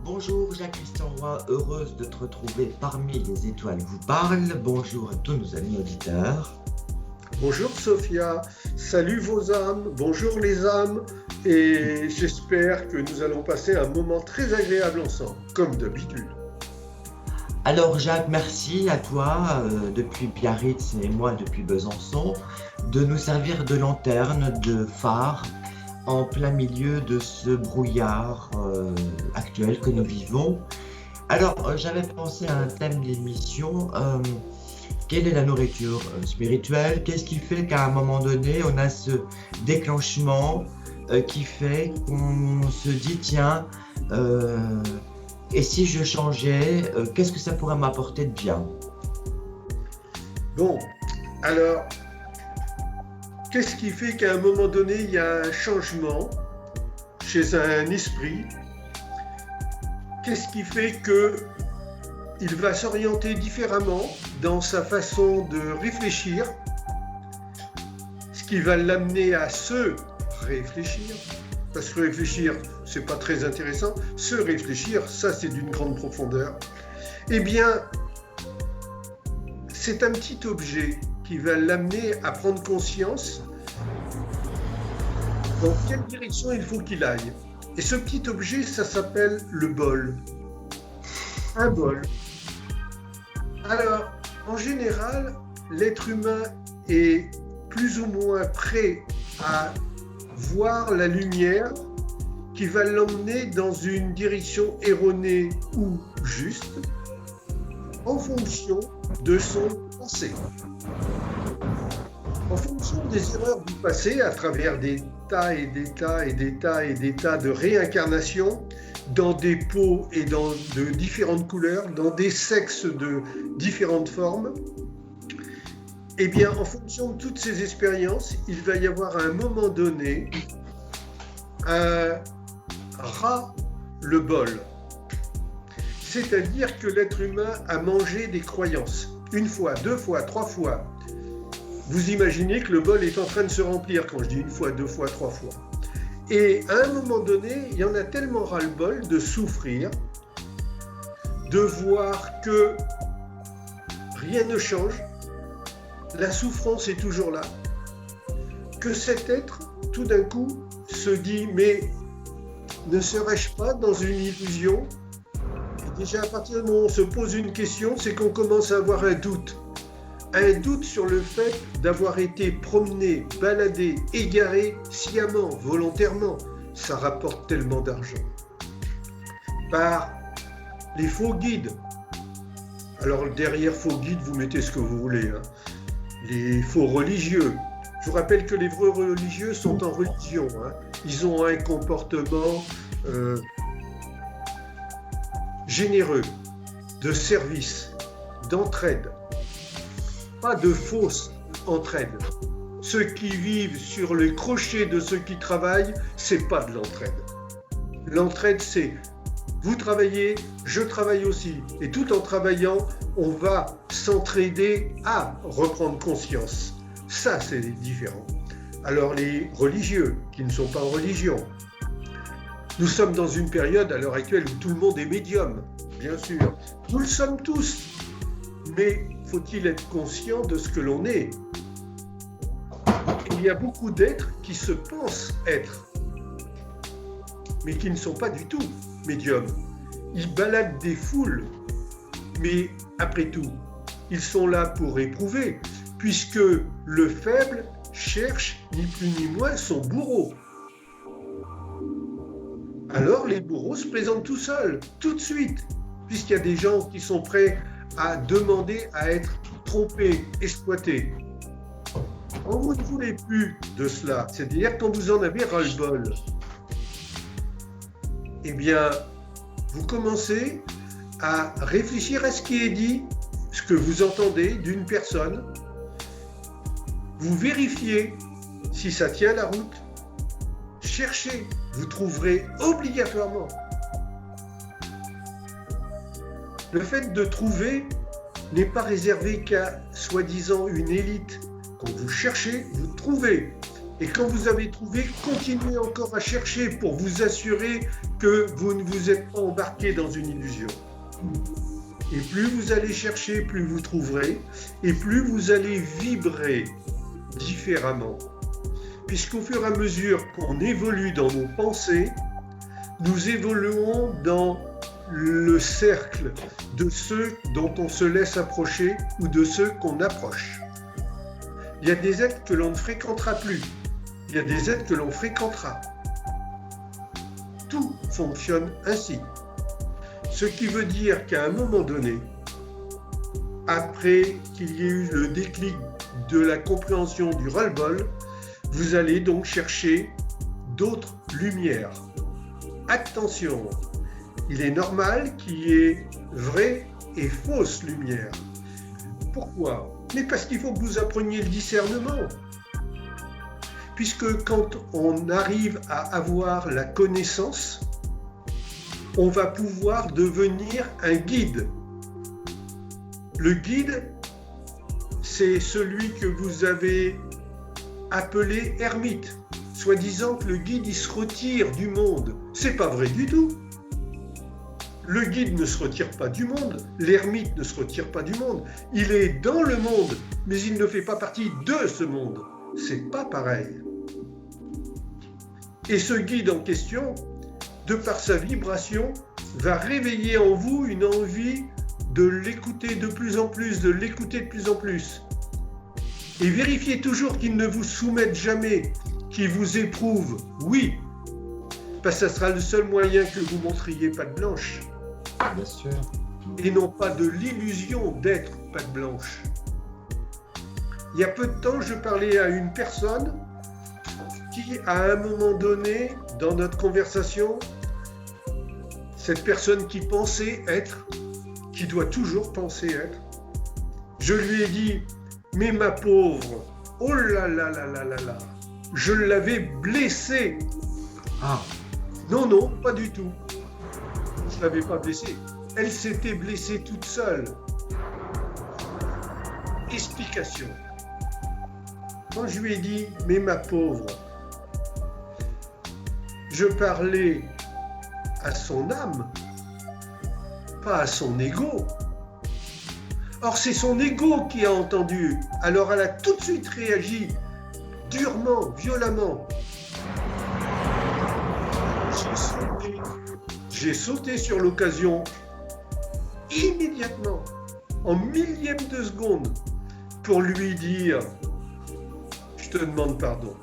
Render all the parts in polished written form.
Bonjour Jacques-Christian Roy, heureuse de te retrouver parmi les étoiles vous parlent. Bonjour à tous nos amis auditeurs. Bonjour Sophia, salut vos âmes, bonjour les âmes, et j'espère que nous allons passer un moment très agréable ensemble, comme d'habitude. Alors Jacques, merci à toi depuis Biarritz et moi depuis Besançon de nous servir de lanterne, de phare en plein milieu de ce brouillard actuel que nous vivons. Alors j'avais pensé à un thème d'émission. Quelle est la nourriture spirituelle? Qu'est-ce qui fait qu'à un moment donné, on a ce déclenchement qui fait qu'on se dit, tiens, et si je changeais, qu'est-ce que ça pourrait m'apporter de bien? Bon, alors, qu'est-ce qui fait qu'à un moment donné, il y a un changement chez un esprit? Qu'est-ce qui fait qu'il va s'orienter différemment dans sa façon de réfléchir, ce qui va l'amener à se réfléchir, parce que réfléchir, c'est pas très intéressant, se réfléchir, ça c'est d'une grande profondeur. Eh bien, c'est un petit objet qui va l'amener à prendre conscience dans quelle direction il faut qu'il aille. Et ce petit objet, ça s'appelle le bol. Un bol. Alors, en général, l'être humain est plus ou moins prêt à voir la lumière qui va l'emmener dans une direction erronée ou juste en fonction de son passé. En fonction des erreurs du passé, à travers des tas et des tas et des tas et des tas de réincarnations, dans des peaux et de différentes couleurs, dans des sexes de différentes formes, eh bien, en fonction de toutes ces expériences, il va y avoir à un moment donné un ras-le-bol. C'est-à-dire que l'être humain a mangé des croyances. Une fois, deux fois, trois fois. Vous imaginez que le bol est en train de se remplir quand je dis une fois, deux fois, trois fois. Et à un moment donné, il y en a tellement ras-le-bol de souffrir, de voir que rien ne change, la souffrance est toujours là, que cet être, tout d'un coup, se dit « mais ne serais-je pas dans une illusion ?» Et déjà, à partir du moment où on se pose une question, c'est qu'on commence à avoir un doute. Un doute sur le fait d'avoir été promené, baladé, égaré sciemment, volontairement. Ça rapporte tellement d'argent. Par les faux guides. Alors derrière faux guides, vous mettez ce que vous voulez. Hein. Les faux religieux. Je vous rappelle que les vrais religieux sont en religion. Hein. Ils ont un comportement généreux, de service, d'entraide. Pas de fausse entraide. Ceux qui vivent sur le crochet de ceux qui travaillent, c'est pas de l'entraide. L'entraide, c'est vous travaillez, je travaille aussi. Et tout en travaillant, on va s'entraider à reprendre conscience. Ça, c'est différent. Alors les religieux, qui ne sont pas en religion, nous sommes dans une période à l'heure actuelle où tout le monde est médium, bien sûr. Nous le sommes tous. Mais faut-il être conscient de ce que l'on est? Il y a beaucoup d'êtres qui se pensent être, mais qui ne sont pas du tout médiums. Ils baladent des foules, mais après tout, ils sont là pour éprouver, puisque le faible cherche ni plus ni moins son bourreau. Alors les bourreaux se présentent tout seuls, tout de suite, puisqu'il y a des gens qui sont prêts à demander à être trompés, exploités. Quand vous ne voulez plus de cela, c'est-à-dire quand vous en avez ras-le-bol, eh bien, vous commencez à réfléchir à ce qui est dit, ce que vous entendez d'une personne. Vous vérifiez si ça tient la route. Cherchez, vous trouverez obligatoirement. Le fait de trouver n'est pas réservé qu'à soi-disant une élite. Quand vous cherchez, vous trouvez. Et quand vous avez trouvé, continuez encore à chercher pour vous assurer que vous ne vous êtes pas embarqué dans une illusion. Et plus vous allez chercher, plus vous trouverez, et plus vous allez vibrer différemment. Puisqu'au fur et à mesure qu'on évolue dans nos pensées, nous évoluons dans le cercle de ceux dont on se laisse approcher ou de ceux qu'on approche. Il y a des êtres que l'on ne fréquentera plus. Il y a des êtres que l'on fréquentera. Tout fonctionne ainsi. Ce qui veut dire qu'à un moment donné, après qu'il y ait eu le déclic de la compréhension du ras-le-bol, vous allez donc chercher d'autres lumières. Attention, il est normal qu'il y ait vraie et fausse lumière. Pourquoi ? Mais parce qu'il faut que vous appreniez le discernement. Puisque quand on arrive à avoir la connaissance, on va pouvoir devenir un guide. Le guide, c'est celui que vous avez appelé ermite, soi-disant que le guide il se retire du monde. C'est pas vrai du tout. Le guide ne se retire pas du monde, l'ermite ne se retire pas du monde. Il est dans le monde, mais il ne fait pas partie de ce monde. C'est pas pareil. Et ce guide en question, de par sa vibration, va réveiller en vous une envie de l'écouter de plus en plus, de l'écouter de plus en plus. Et vérifiez toujours qu'il ne vous soumette jamais, qu'il vous éprouve, oui, parce que ça sera le seul moyen que vous montriez patte blanche. Bien sûr. Et non pas de l'illusion d'être patte blanche. Il y a peu de temps, je parlais à une personne qui, à un moment donné, dans notre conversation, cette personne qui pensait être, qui doit toujours penser être, je lui ai dit, mais ma pauvre, oh là là là là là là, je l'avais blessée. Ah. Non, non, pas du tout. Je ne l'avais pas blessée. Elle s'était blessée toute seule. Explication. Quand je lui ai dit, mais ma pauvre, je parlais à son âme, pas à son ego. Or, c'est son ego qui a entendu. Alors, elle a tout de suite réagi, durement, violemment. J'ai sauté sur l'occasion, immédiatement, en millième de seconde, pour lui dire « Je te demande pardon.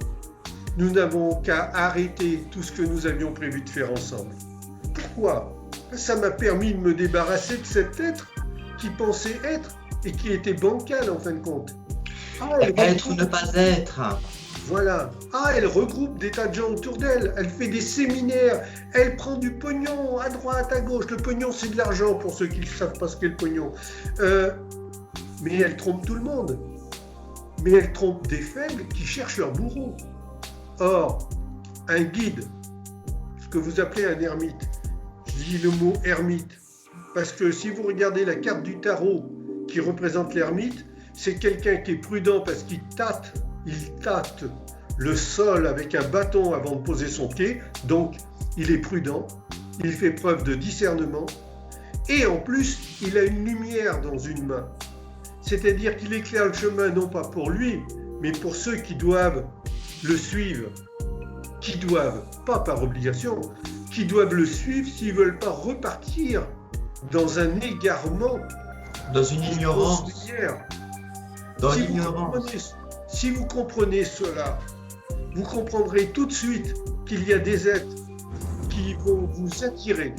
Nous n'avons qu'à arrêter tout ce que nous avions prévu de faire ensemble. » Pourquoi ? Ça m'a permis de me débarrasser de cet être qui pensait être et qui était bancal en fin de compte. Être ou ne pas être. Voilà. Ah, elle regroupe des tas de gens autour d'elle. Elle fait des séminaires. Elle prend du pognon à droite, à gauche. Le pognon, c'est de l'argent pour ceux qui ne savent pas ce qu'est le pognon. Mais elle trompe tout le monde. Mais elle trompe des faibles qui cherchent leur bourreau. Or, un guide, ce que vous appelez un ermite, je dis le mot ermite, parce que si vous regardez la carte du tarot qui représente l'ermite, c'est quelqu'un qui est prudent parce qu'il tâte le sol avec un bâton avant de poser son pied, donc il est prudent, il fait preuve de discernement, et en plus, il a une lumière dans une main. C'est-à-dire qu'il éclaire le chemin non pas pour lui, mais pour ceux qui doivent le suivre, qui doivent, pas par obligation, qui doivent le suivre s'ils ne veulent pas repartir dans un égarement, dans une ignorance. Dans l'ignorance. Si vous comprenez cela, vous comprendrez tout de suite qu'il y a des êtres qui vont vous attirer.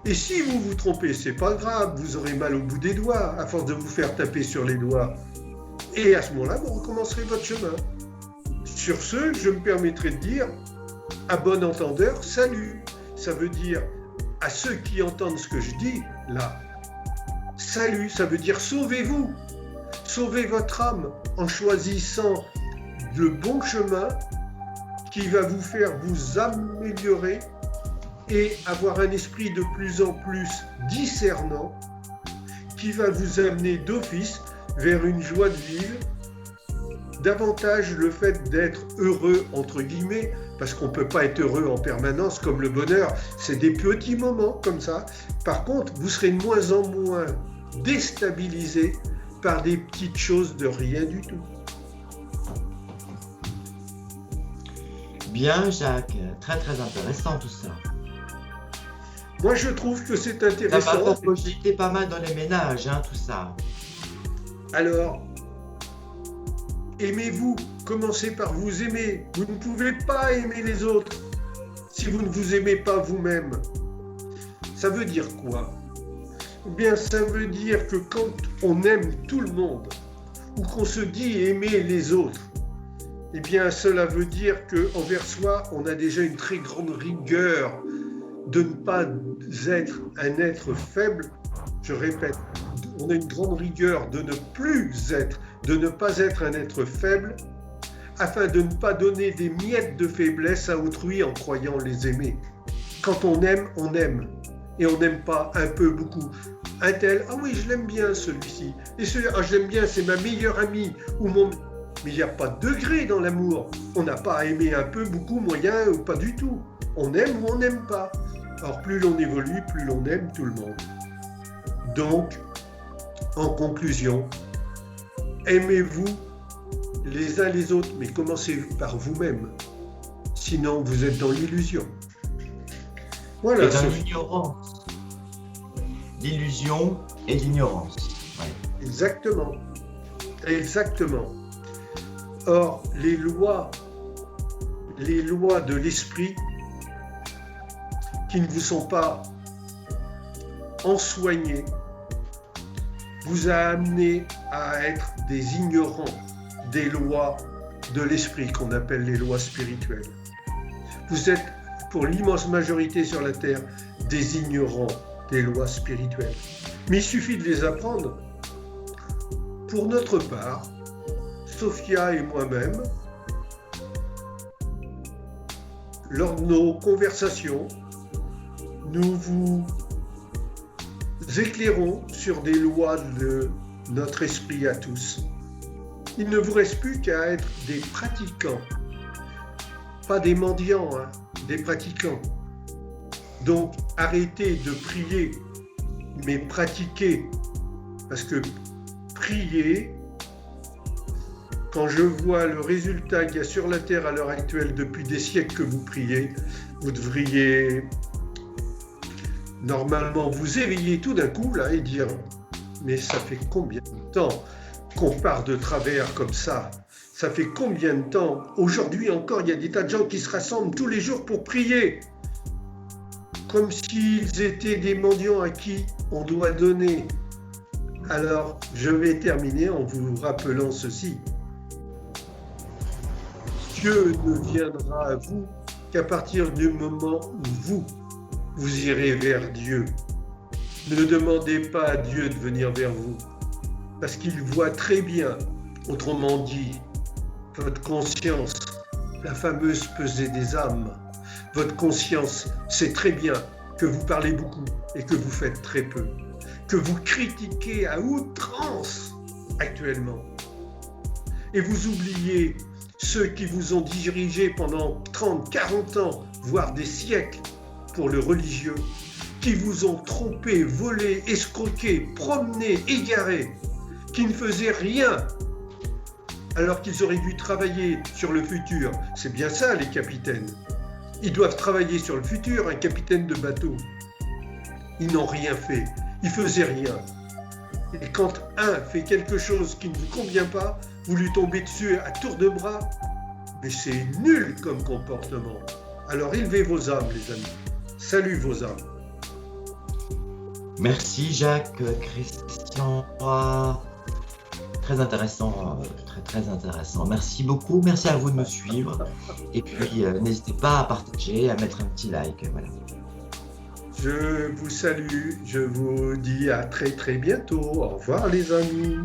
Et si vous vous trompez, c'est pas grave, vous aurez mal au bout des doigts à force de vous faire taper sur les doigts. Et à ce moment-là, vous recommencerez votre chemin. Sur ce, je me permettrai de dire, à bon entendeur, salut. Ça veut dire, à ceux qui entendent ce que je dis, là, salut, ça veut dire sauvez-vous. Sauvez votre âme en choisissant le bon chemin qui va vous faire vous améliorer et avoir un esprit de plus en plus discernant qui va vous amener d'office vers une joie de vivre davantage le fait d'être heureux, entre guillemets, parce qu'on ne peut pas être heureux en permanence, comme le bonheur, c'est des petits moments comme ça. Par contre, vous serez de moins en moins déstabilisé par des petites choses de rien du tout. Bien, Jacques, très très intéressant tout ça. Moi, je trouve que c'est Ça intéressant. va cogiter pas mal dans les ménages, hein, tout ça. Alors, aimez-vous, commencez par vous aimer. Vous ne pouvez pas aimer les autres si vous ne vous aimez pas vous-même. Ça veut dire quoi? Eh bien, ça veut dire que quand on aime tout le monde, ou qu'on se dit aimer les autres, eh bien, cela veut dire qu'envers soi, on a déjà une très grande rigueur de ne pas être un être faible. Je répète, on a une grande rigueur de ne plus être, de ne pas être un être faible, afin de ne pas donner des miettes de faiblesse à autrui en croyant les aimer. Quand on aime, et on n'aime pas un peu, beaucoup. Un tel, ah oui, je l'aime bien celui-ci, et celui, ah je l'aime bien, c'est ma meilleure amie, ou mon... Mais il n'y a pas de degré dans l'amour. On n'a pas à aimer un peu, beaucoup, moyen, ou pas du tout. On aime ou on n'aime pas. Alors plus l'on évolue, plus l'on aime tout le monde. Donc, en conclusion, aimez-vous les uns les autres, mais commencez par vous-même. Sinon, vous êtes dans l'illusion. Voilà. Et dans l'ignorance. L'illusion et l'ignorance. Ouais. Exactement. Exactement. Or, les lois de l'esprit qui ne vous sont pas ensoignées vous a amené à être des ignorants des lois de l'esprit qu'on appelle les lois spirituelles. Vous êtes, pour l'immense majorité sur la Terre, des ignorants des lois spirituelles. Mais il suffit de les apprendre. Pour notre part, Sophia et moi-même, lors de nos conversations, nous vous éclairons sur des lois de notre esprit à tous. Il ne vous reste plus qu'à être des pratiquants, pas des mendiants, hein, des pratiquants. Donc arrêtez de prier, mais pratiquez, parce que prier, quand je vois le résultat qu'il y a sur la Terre à l'heure actuelle depuis des siècles que vous priez, vous devriez normalement vous éveiller tout d'un coup là et dire « Mais ça fait combien de temps qu'on part de travers comme ça? Ça fait combien de temps? Aujourd'hui encore, il y a des tas de gens qui se rassemblent tous les jours pour prier, comme s'ils étaient des mendiants à qui on doit donner. » Alors, je vais terminer en vous rappelant ceci. Dieu ne viendra à vous qu'à partir du moment où vous irez vers Dieu. Ne demandez pas à Dieu de venir vers vous, parce qu'il voit très bien, autrement dit, votre conscience, la fameuse pesée des âmes. Votre conscience sait très bien que vous parlez beaucoup et que vous faites très peu, que vous critiquez à outrance actuellement. Et vous oubliez ceux qui vous ont dirigé pendant 30, 40 ans, voire des siècles, pour le religieux, qui vous ont trompé, volé, escroqué, promené, égaré, qui ne faisaient rien, alors qu'ils auraient dû travailler sur le futur. C'est bien ça, les capitaines. Ils doivent travailler sur le futur, un capitaine de bateau. Ils n'ont rien fait, ils faisaient rien. Et quand un fait quelque chose qui ne vous convient pas, vous lui tombez dessus à tour de bras. Mais c'est nul comme comportement. Alors élevez vos âmes, les amis. Salut vos âmes. Merci Jacques, Christian. Très intéressant, très intéressant. Merci beaucoup, merci à vous de me suivre. Et puis n'hésitez pas à partager, à mettre un petit like. Voilà. Je vous salue, je vous dis à très bientôt. Au revoir les amis.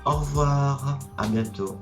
Au revoir, à bientôt.